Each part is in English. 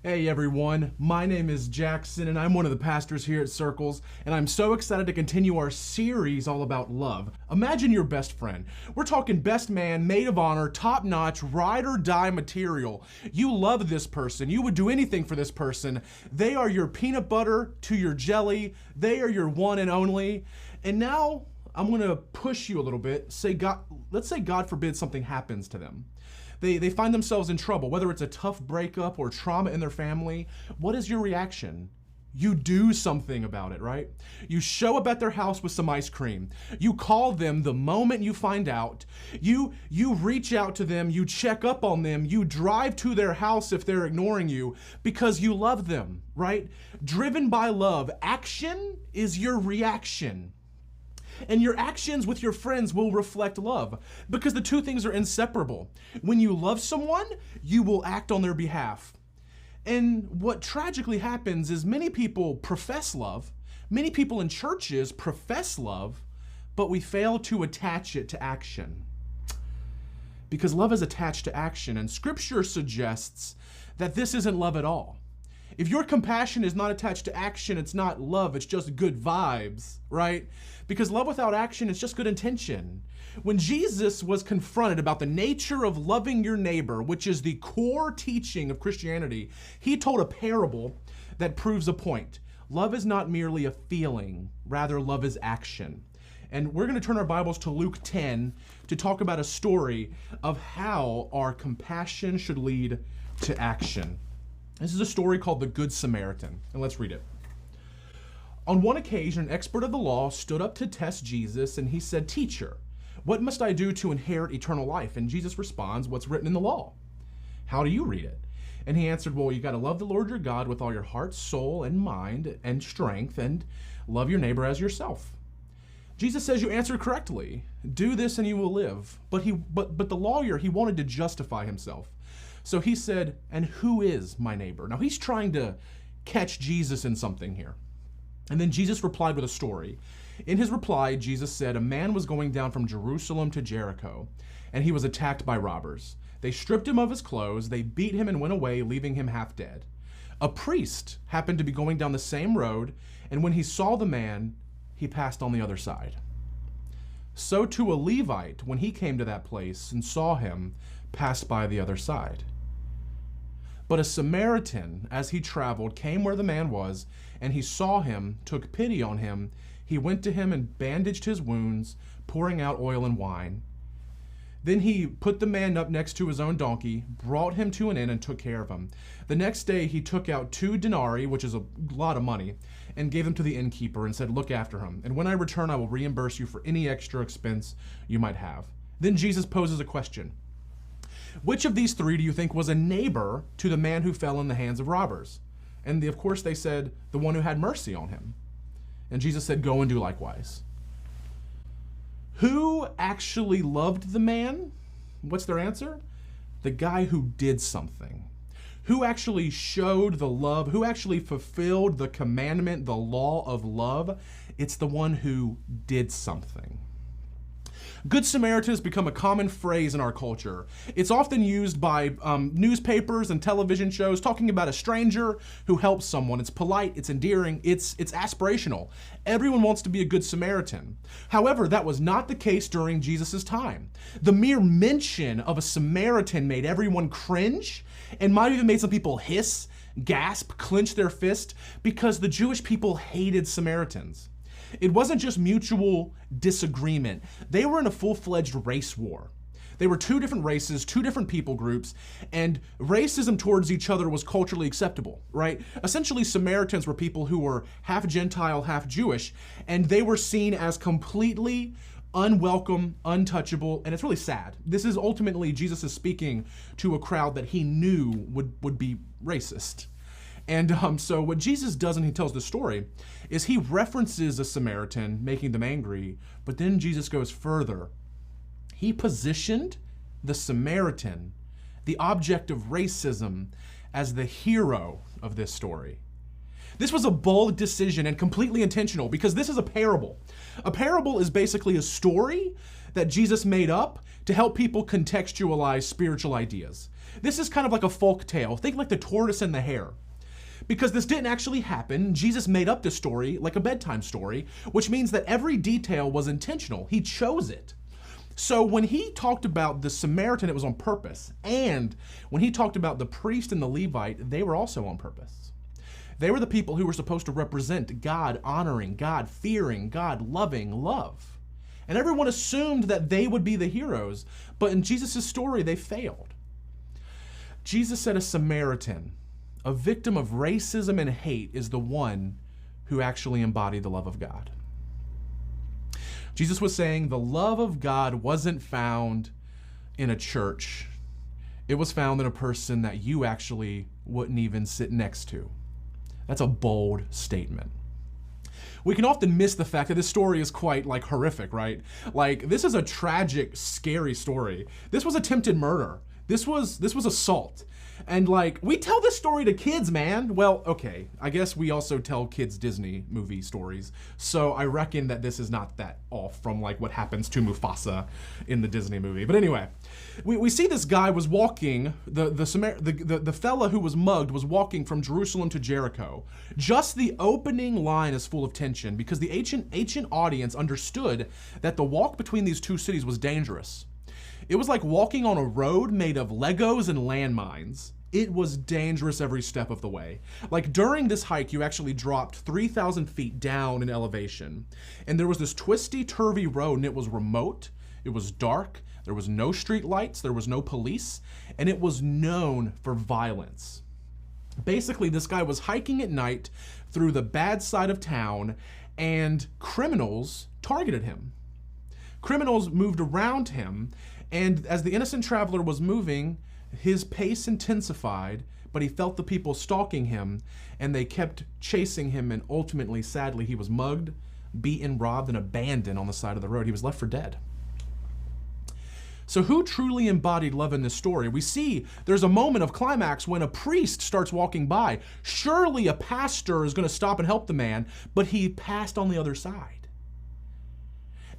Hey everyone, my name is Jackson and I'm one of the pastors here at Circles, and I'm so excited to continue our series all about love. Imagine your best friend. We're talking best man, maid of honor, top notch, ride or die material. You love this person. You would do anything for this person. They are your peanut butter to your jelly. They are your one and only. And now I'm going to push you a little bit. Let's say God forbid something happens to them. They find themselves in trouble, whether it's a tough breakup or trauma in their family. What is your reaction? You do something about it, right? You show up at their house with some ice cream. You call them the moment you find out. You reach out to them, you check up on them, you drive to their house if they're ignoring you because you love them, right? Driven by love, action is your reaction. And your actions with your friends will reflect love because the two things are inseparable. When you love someone, you will act on their behalf. And what tragically happens is many people profess love, many people in churches profess love, but we fail to attach it to action. Because love is attached to action, and Scripture suggests that this isn't love at all. If your compassion is not attached to action, it's not love, it's just good vibes, right? Because love without action is just good intention. When Jesus was confronted about the nature of loving your neighbor, which is the core teaching of Christianity, he told a parable that proves a point. Love is not merely a feeling, rather love is action. And we're going to turn our Bibles to Luke 10 to talk about a story of how our compassion should lead to action. This is a story called the Good Samaritan, and let's read it. On one occasion, an expert of the law stood up to test Jesus, and he said, "Teacher, what must I do to inherit eternal life?" And Jesus responds, "What's written in the law? How do you read it?" And he answered, "Well, you got to love the Lord your God with all your heart, soul, and mind, and strength, and love your neighbor as yourself." Jesus says you answered correctly. Do this and you will live. But the lawyer, he wanted to justify himself. So he said, "And who is my neighbor?" Now he's trying to catch Jesus in something here. And then Jesus replied with a story. In his reply, Jesus said, "A man was going down from Jerusalem to Jericho, and he was attacked by robbers. They stripped him of his clothes, they beat him and went away, leaving him half dead. A priest happened to be going down the same road, and when he saw the man, he passed on the other side. So too a Levite, when he came to that place and saw him, passed by the other side. But a Samaritan, as he traveled, came where the man was, and he saw him, took pity on him. He went to him and bandaged his wounds, pouring out oil and wine. Then he put the man up next to his own donkey, brought him to an inn, and took care of him. The next day he took out 2 denarii, which is a lot of money, and gave them to the innkeeper and said, 'Look after him, and when I return I will reimburse you for any extra expense you might have.' Then Jesus poses a question. Which of these 3 do you think was a neighbor to the man who fell in the hands of robbers?" And of course they said, "The one who had mercy on him." And Jesus said, "Go and do likewise." Who actually loved the man? What's their answer? The guy who did something. Who actually showed the love? Who actually fulfilled the commandment, the law of love? It's the one who did something. Good Samaritan has become a common phrase in our culture. It's often used by newspapers and television shows talking about a stranger who helps someone. It's polite, it's endearing, it's aspirational. Everyone wants to be a Good Samaritan. However, that was not the case during Jesus' time. The mere mention of a Samaritan made everyone cringe and might even made some people hiss, gasp, clench their fist because the Jewish people hated Samaritans. It wasn't just mutual disagreement. They were in a full-fledged race war. They were 2 different races, 2 different people groups, and racism towards each other was culturally acceptable, right? Essentially, Samaritans were people who were half Gentile, half Jewish, and they were seen as completely unwelcome, untouchable, and it's really sad. This is ultimately Jesus is speaking to a crowd that he knew would be racist. And so what Jesus does when he tells the story is he references a Samaritan, making them angry, but then Jesus goes further. He positioned the Samaritan, the object of racism, as the hero of this story. This was a bold decision and completely intentional because this is a parable. A parable is basically a story that Jesus made up to help people contextualize spiritual ideas. This is kind of like a folk tale. Think like the tortoise and the hare. Because this didn't actually happen, Jesus made up this story like a bedtime story, which means that every detail was intentional. He chose it. So when he talked about the Samaritan, it was on purpose. And when he talked about the priest and the Levite, they were also on purpose. They were the people who were supposed to represent God honoring, God fearing, God loving love. And everyone assumed that they would be the heroes, but in Jesus' story, they failed. Jesus said a Samaritan, a victim of racism and hate, is the one who actually embodied the love of God. Jesus was saying the love of God wasn't found in a church. It was found in a person that you actually wouldn't even sit next to. That's a bold statement. We can often miss the fact that this story is quite horrific, right? This is a tragic, scary story. This was attempted murder. This was assault. And we tell this story to kids, man. Well, okay, I guess we also tell kids Disney movie stories. So I reckon that this is not that off from what happens to Mufasa in the Disney movie. But anyway, we see this guy was walking, the fella who was mugged was walking from Jerusalem to Jericho. Just the opening line is full of tension because the ancient audience understood that the walk between these two cities was dangerous. It was like walking on a road made of Legos and landmines. It was dangerous every step of the way. During this hike, you actually dropped 3,000 feet down in elevation. And there was this twisty, turvy road, and it was remote, it was dark, there was no street lights, there was no police, and it was known for violence. Basically, this guy was hiking at night through the bad side of town, and criminals targeted him. Criminals moved around him, and as the innocent traveler was moving, his pace intensified, but he felt the people stalking him, and they kept chasing him, and ultimately, sadly, he was mugged, beaten, robbed, and abandoned on the side of the road. He was left for dead. So who truly embodied love in this story? We see there's a moment of climax when a priest starts walking by. Surely a pastor is going to stop and help the man, but he passed on the other side.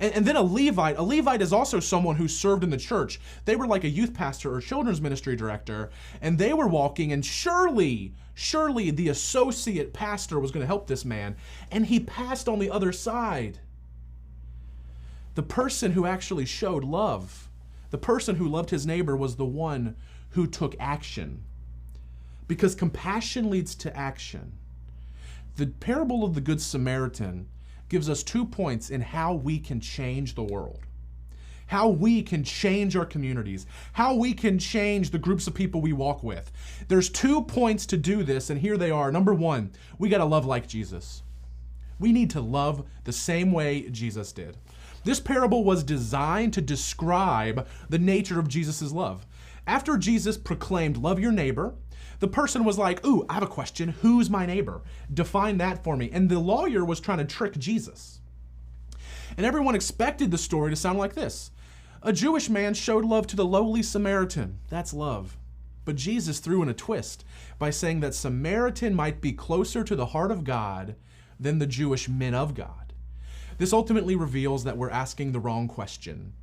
And then a Levite is also someone who served in the church. They were like a youth pastor or children's ministry director, and they were walking, and surely the associate pastor was going to help this man, and he passed on the other side. The person who actually showed love, the person who loved his neighbor, was the one who took action. Because compassion leads to action. The parable of the Good Samaritan gives us 2 points in how we can change the world, how we can change our communities, how we can change the groups of people we walk with. There's 2 points to do this, and here they are. Number 1, we got to love like Jesus. We need to love the same way Jesus did. This parable was designed to describe the nature of Jesus' love. After Jesus proclaimed, love your neighbor, the person was like, ooh, I have a question. Who's my neighbor? Define that for me. And the lawyer was trying to trick Jesus. And everyone expected the story to sound like this. A Jewish man showed love to the lowly Samaritan. That's love. But Jesus threw in a twist by saying that Samaritan might be closer to the heart of God than the Jewish men of God. This ultimately reveals that we're asking the wrong question.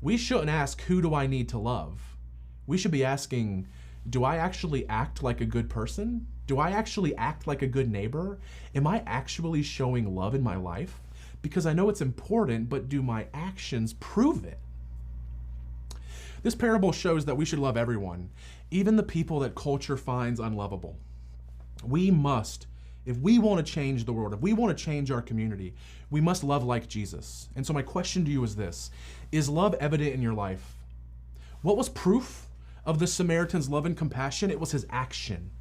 We shouldn't ask, who do I need to love? We should be asking, do I actually act like a good person? Do I actually act like a good neighbor? Am I actually showing love in my life? Because I know it's important, but do my actions prove it? This parable shows that we should love everyone, even the people that culture finds unlovable. We must, if we want to change the world, if we want to change our community, we must love like Jesus. And so my question to you is this: is love evident in your life? What was proof of the Samaritan's love and compassion? It was his action.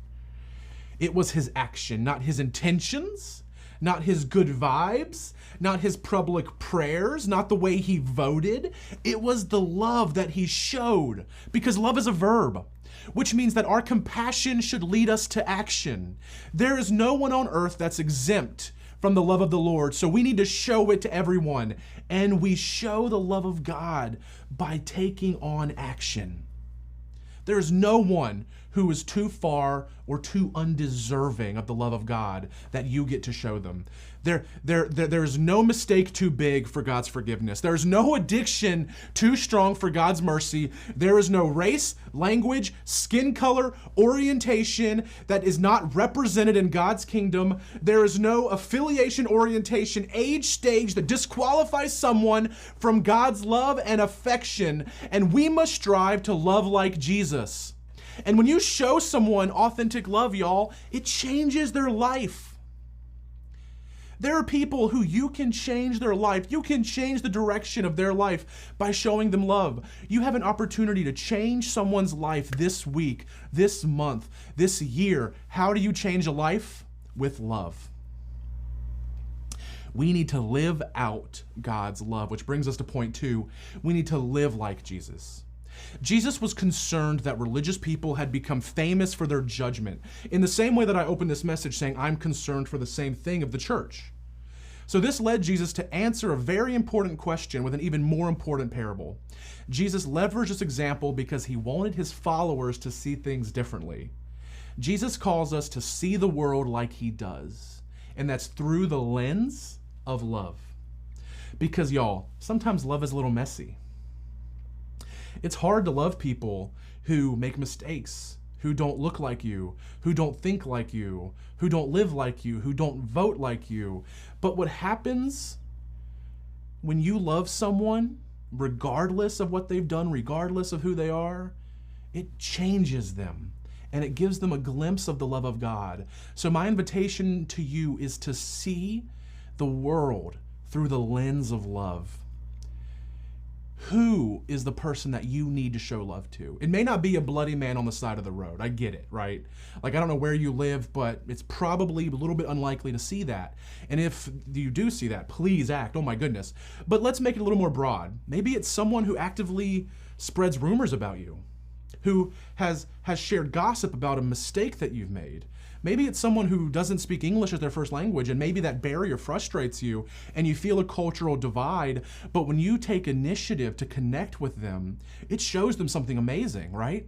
It was his action, not his intentions, not his good vibes, not his public prayers, not the way he voted. It was the love that he showed, because love is a verb, which means that our compassion should lead us to action. There is no one on earth that's exempt from the love of the Lord, so we need to show it to everyone. And we show the love of God by taking on action. There is no one who is too far or too undeserving of the love of God that you get to show them. There is no mistake too big for God's forgiveness. There is no addiction too strong for God's mercy. There is no race, language, skin color, orientation that is not represented in God's kingdom. There is no affiliation, orientation, age, stage that disqualifies someone from God's love and affection. And we must strive to love like Jesus. And when you show someone authentic love, y'all, it changes their life. There are people who you can change their life. You can change the direction of their life by showing them love. You have an opportunity to change someone's life this week, this month, this year. How do you change a life? With love. We need to live out God's love, which brings us to point 2. We need to live like Jesus. Jesus was concerned that religious people had become famous for their judgment, in the same way that I opened this message saying I'm concerned for the same thing of the church. So this led Jesus to answer a very important question with an even more important parable. Jesus leveraged this example because he wanted his followers to see things differently. Jesus calls us to see the world like he does, and that's through the lens of love. Because y'all, sometimes love is a little messy. It's hard to love people who make mistakes, who don't look like you, who don't think like you, who don't live like you, who don't vote like you. But what happens when you love someone, regardless of what they've done, regardless of who they are, it changes them and it gives them a glimpse of the love of God. So my invitation to you is to see the world through the lens of love. Who is the person that you need to show love to? It may not be a bloody man on the side of the road. I get it, right? Like, I don't know where you live, but it's probably a little bit unlikely to see that. And if you do see that, please act. Oh my goodness. But let's make it a little more broad. Maybe it's someone who actively spreads rumors about you, who has shared gossip about a mistake that you've made. Maybe it's someone who doesn't speak English as their first language, and maybe that barrier frustrates you and you feel a cultural divide, but when you take initiative to connect with them, it shows them something amazing, right?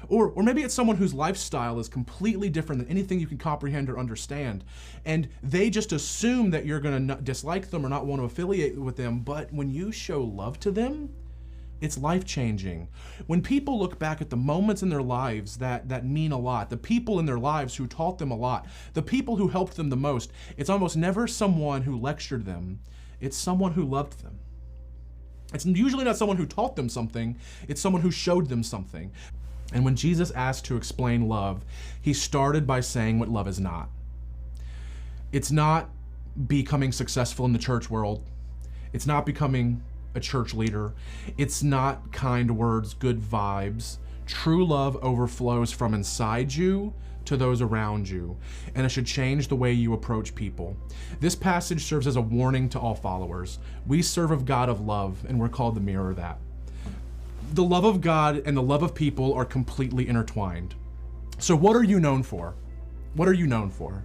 Or maybe it's someone whose lifestyle is completely different than anything you can comprehend or understand, and they just assume that you're going to dislike them or not want to affiliate with them, but when you show love to them, it's life-changing. When people look back at the moments in their lives that mean a lot, the people in their lives who taught them a lot, the people who helped them the most, it's almost never someone who lectured them. It's someone who loved them. It's usually not someone who taught them something. It's someone who showed them something. And when Jesus asked to explain love, he started by saying what love is not. It's not becoming successful in the church world. It's not becoming a church leader. It's not kind words, good vibes. True love overflows from inside you to those around you, and it should change the way you approach people. This passage serves as a warning to all followers. We serve a God of love, and we're called to mirror that. The love of God and the love of people are completely intertwined. So what are you known for? What are you known for?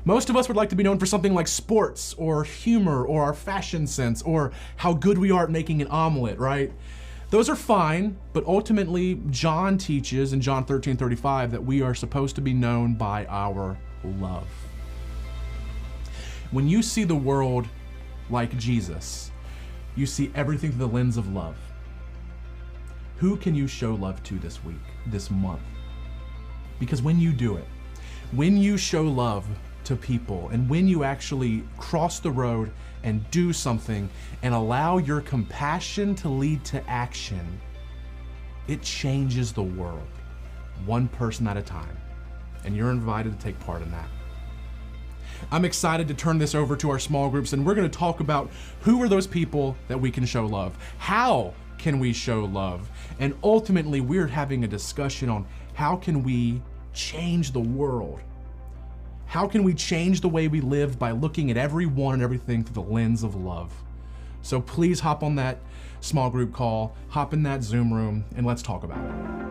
Most of us would like to be known for something like sports or humor or our fashion sense or how good we are at making an omelet, right? Those are fine, but ultimately John teaches in John 13:35 that we are supposed to be known by our love. When you see the world like Jesus, you see everything through the lens of love. Who can you show love to this week, this month? Because when you do it, when you show love to people, and when you actually cross the road and do something and allow your compassion to lead to action, it changes the world, one person at a time. And you're invited to take part in that. I'm excited to turn this over to our small groups, and we're going to talk about who are those people that we can show love, how can we show love, and ultimately we're having a discussion on how can we change the world. How can we change the way we live by looking at everyone and everything through the lens of love? So please hop on that small group call, hop in that Zoom room, and let's talk about it.